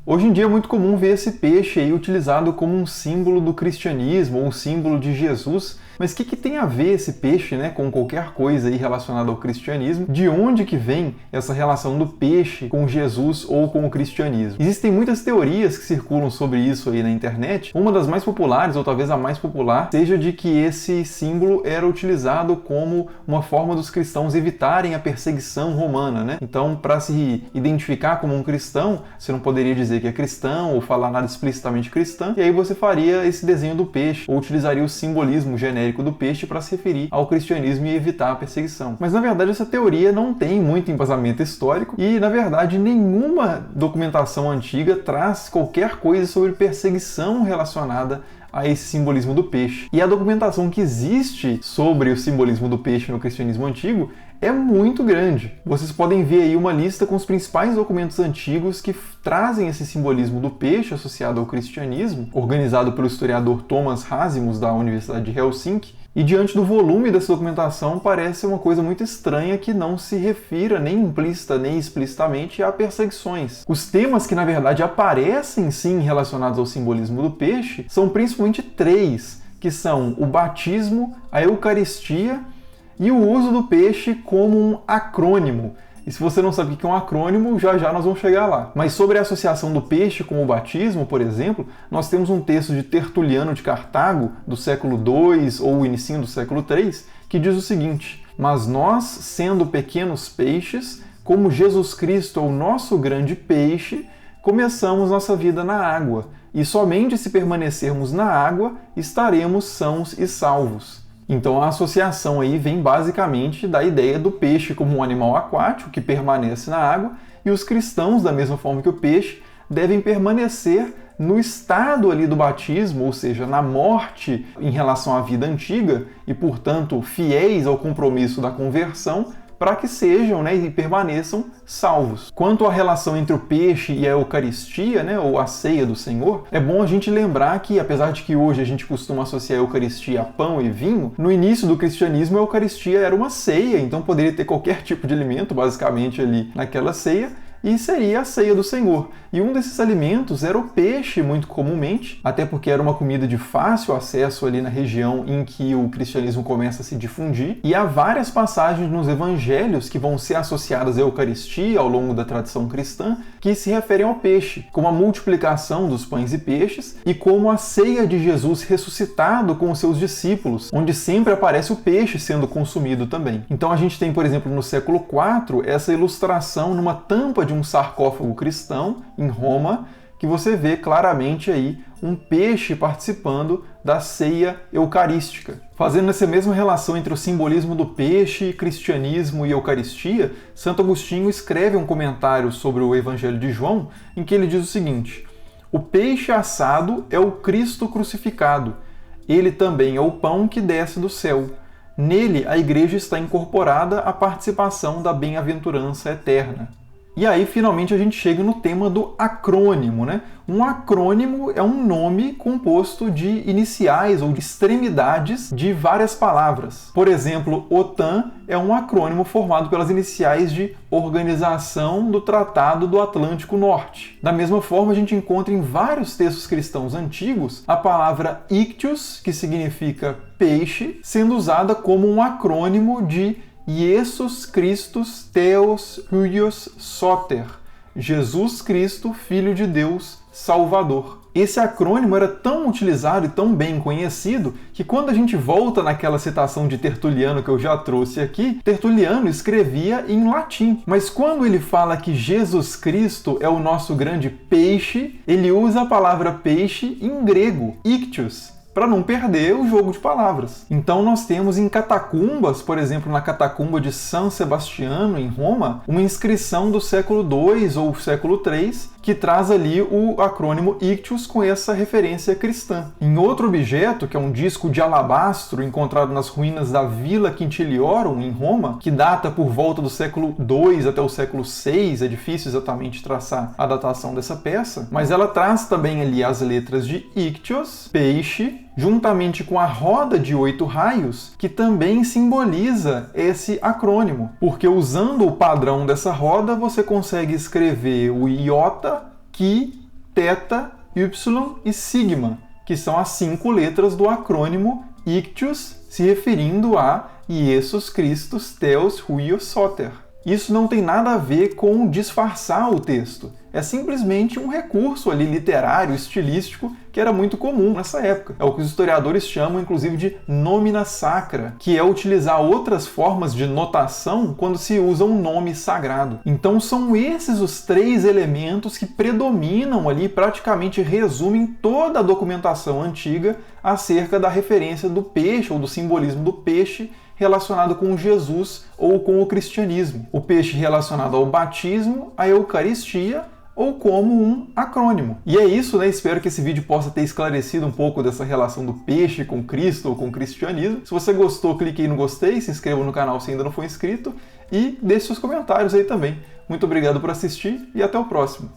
Hoje em dia é muito comum ver esse peixe aí utilizado como um símbolo do cristianismo ou um símbolo de Jesus. Mas o que tem a ver esse peixe, né, com qualquer coisa aí relacionada ao cristianismo? De onde que vem essa relação do peixe com Jesus ou com o cristianismo? Existem muitas teorias que circulam sobre isso aí na internet. Uma das mais populares, ou talvez a mais popular, seja de que esse símbolo era utilizado como uma forma dos cristãos evitarem a perseguição romana, né? Então, para se identificar como um cristão, você não poderia dizer que é cristão ou falar nada explicitamente cristão, e aí você faria esse desenho do peixe, ou utilizaria o simbolismo genérico do peixe para se referir ao cristianismo e evitar a perseguição. Mas na verdade essa teoria não tem muito embasamento histórico e na verdade nenhuma documentação antiga traz qualquer coisa sobre perseguição relacionada a esse simbolismo do peixe. E a documentação que existe sobre o simbolismo do peixe no cristianismo antigo é muito grande. Vocês podem ver aí uma lista com os principais documentos antigos que trazem esse simbolismo do peixe associado ao cristianismo, organizado pelo historiador Thomas Rasimus, da Universidade de Helsinki. E diante do volume dessa documentação, parece uma coisa muito estranha que não se refira nem implícita nem explicitamente a perseguições. Os temas que, na verdade, aparecem sim relacionados ao simbolismo do peixe são principalmente três, que são o batismo, a Eucaristia e o uso do peixe como um acrônimo. E se você não sabe o que é um acrônimo, já já nós vamos chegar lá. Mas sobre a associação do peixe com o batismo, por exemplo, nós temos um texto de Tertuliano de Cartago, do século II ou o início do século III, que diz o seguinte: "Mas nós, sendo pequenos peixes, como Jesus Cristo é o nosso grande peixe, começamos nossa vida na água, e somente se permanecermos na água, estaremos sãos e salvos." Então a associação aí vem basicamente da ideia do peixe como um animal aquático que permanece na água, e os cristãos, da mesma forma que o peixe, devem permanecer no estado ali do batismo, ou seja, na morte em relação à vida antiga e, portanto, fiéis ao compromisso da conversão, para que sejam, e permaneçam salvos. Quanto à relação entre o peixe e a Eucaristia, ou a ceia do Senhor, é bom a gente lembrar que, apesar de que hoje a gente costuma associar a Eucaristia a pão e vinho, no início do cristianismo a Eucaristia era uma ceia, então poderia ter qualquer tipo de alimento, basicamente, ali naquela ceia, e seria a ceia do Senhor. E um desses alimentos era o peixe, muito comumente, até porque era uma comida de fácil acesso ali na região em que o cristianismo começa a se difundir. E há várias passagens nos evangelhos que vão ser associadas à Eucaristia ao longo da tradição cristã, que se referem ao peixe, como a multiplicação dos pães e peixes, e como a ceia de Jesus ressuscitado com os seus discípulos, onde sempre aparece o peixe sendo consumido também. Então a gente tem, por exemplo, no século IV, essa ilustração numa tampa de um sarcófago cristão em Roma, que você vê claramente aí um peixe participando da ceia eucarística. Fazendo essa mesma relação entre o simbolismo do peixe, cristianismo e Eucaristia, Santo Agostinho escreve um comentário sobre o Evangelho de João, em que ele diz o seguinte: "O peixe assado é o Cristo crucificado. Ele também é o pão que desce do céu. Nele a Igreja está incorporada à participação da bem-aventurança eterna." E aí, finalmente, a gente chega no tema do acrônimo, Um acrônimo é um nome composto de iniciais ou de extremidades de várias palavras. Por exemplo, OTAN é um acrônimo formado pelas iniciais de Organização do Tratado do Atlântico Norte. Da mesma forma, a gente encontra em vários textos cristãos antigos a palavra ictios, que significa peixe, sendo usada como um acrônimo de Jesus Christus Theos Huios Soter, Jesus Cristo, Filho de Deus, Salvador. Esse acrônimo era tão utilizado e tão bem conhecido que quando a gente volta naquela citação de Tertuliano que eu já trouxe aqui, Tertuliano escrevia em latim. Mas quando ele fala que Jesus Cristo é o nosso grande peixe, ele usa a palavra peixe em grego, ictios, para não perder o jogo de palavras. Então nós temos em catacumbas, por exemplo, na catacumba de San Sebastiano, em Roma, uma inscrição do século II ou século III, que traz ali o acrônimo Ictius com essa referência cristã. Em outro objeto, que é um disco de alabastro encontrado nas ruínas da Villa Quintiliorum, em Roma, que data por volta do século II até o século VI, é difícil exatamente traçar a datação dessa peça, mas ela traz também ali as letras de Ictios, peixe, juntamente com a roda de 8 raios, que também simboliza esse acrônimo, porque usando o padrão dessa roda você consegue escrever o iota, ki Theta, Y e Sigma, que são as 5 letras do acrônimo Ictius, se referindo a Iesus Christus Theos Huios Soter. Isso não tem nada a ver com disfarçar o texto. É simplesmente um recurso ali literário, estilístico, que era muito comum nessa época. É o que os historiadores chamam, inclusive, de nomina sacra, que é utilizar outras formas de notação quando se usa um nome sagrado. Então são esses os 3 elementos que predominam ali, praticamente resumem toda a documentação antiga acerca da referência do peixe ou do simbolismo do peixe relacionado com Jesus ou com o cristianismo. O peixe relacionado ao batismo, à Eucaristia ou como um acrônimo. E é isso, né? Espero que esse vídeo possa ter esclarecido um pouco dessa relação do peixe com Cristo ou com o cristianismo. Se você gostou, clique aí no gostei, se inscreva no canal se ainda não for inscrito e deixe seus comentários aí também. Muito obrigado por assistir e até o próximo.